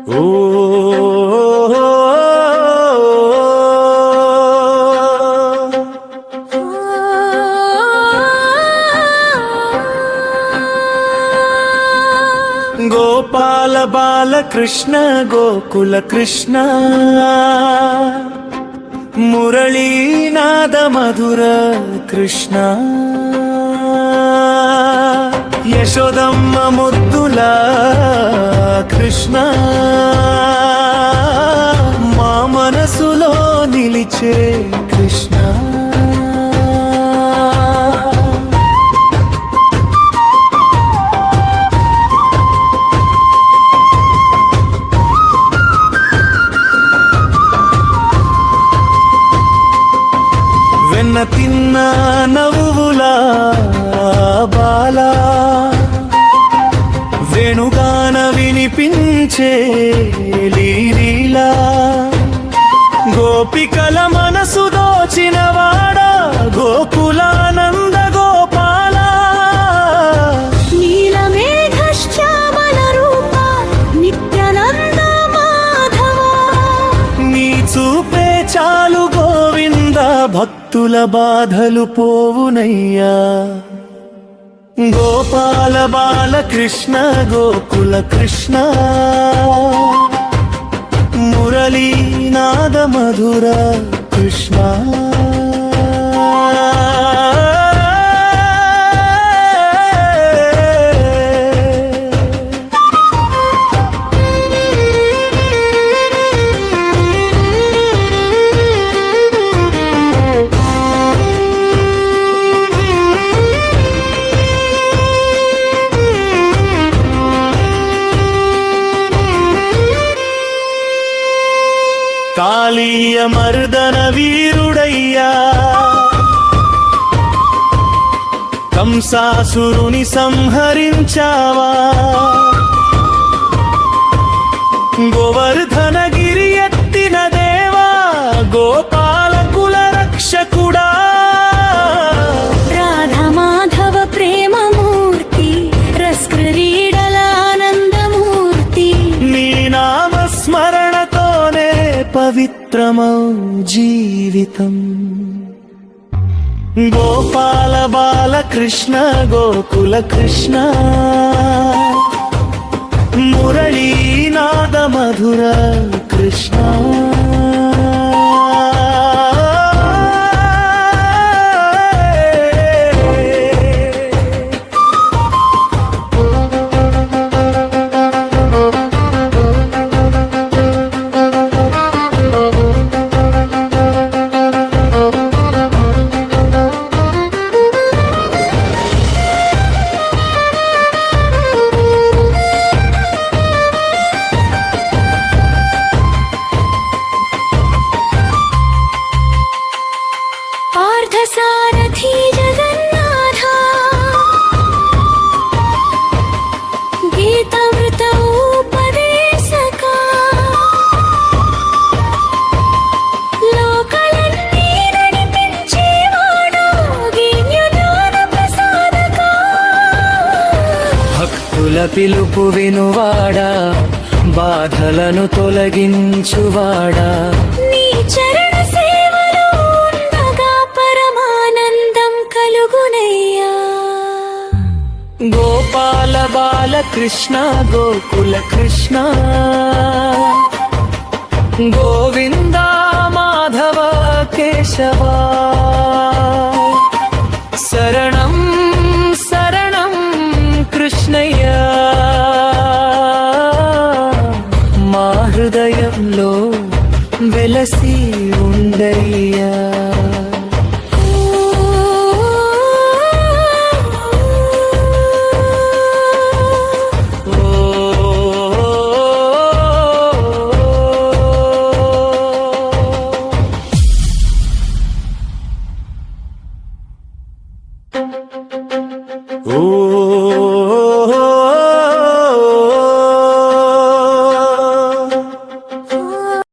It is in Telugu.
ఓ గోపాల బాల కృష్ణ గోకుల కృష్ణ మురళీనాద మధుర కృష్ణ యశోదమ్మ ముద్దుల కృష్ణ మా మనసులో నిలిచే కృష్ణ వెన్న తిన్న నవ్వుల బాలా వేణుగాన వినిపించే లీలా గోపికల మనసు దోచినవాడా గోకులానంద గోపాల నీలమేఘ శ్యామల రూప నిత్యానంద మాధవ నీ చూపే చాలు గోవింద భక్తుల బాధలు పోవునయ్యా గోపాల బాల కృష్ణ గోకుల కృష్ణ మురళీనాద మధుర కృష్ణ కాళీయ మర్దన వీరుడయ్యా కంసాసురుని సంహరించావా గోవర్ధనగిరి ఎత్తిన దేవా గోపాలకుల రక్షకుడా రాధమాధవ ప్రేమమూర్తి రసక్రీడల ఆనందమూర్తి నీ నామస్మరణతోనే పవిత్రమౌ జీవితం గోపాల బాల కృష్ణ గోకుల కృష్ణ మురళీనాద మధుర కృష్ణ పార్థసారథి జగన్నాథ గీతామృత ఉపదేశక లోకలన్నీ నడిపించేవాడా జ్ఞాన ప్రసాదక భక్తుల పిలుపు వినువాడా బాధలను తొలగించువాడా నీ చరణ సేవలో ఉండగా పరమానందం కలుగునయ్యా గోపాల బాల కృష్ణ గోకుల కృష్ణ గోవింద మాధవ కేశవా శరణం శరణం కృష్ణయ్య మా హృదయంలో వెలసి ఉండయ్యా ఓ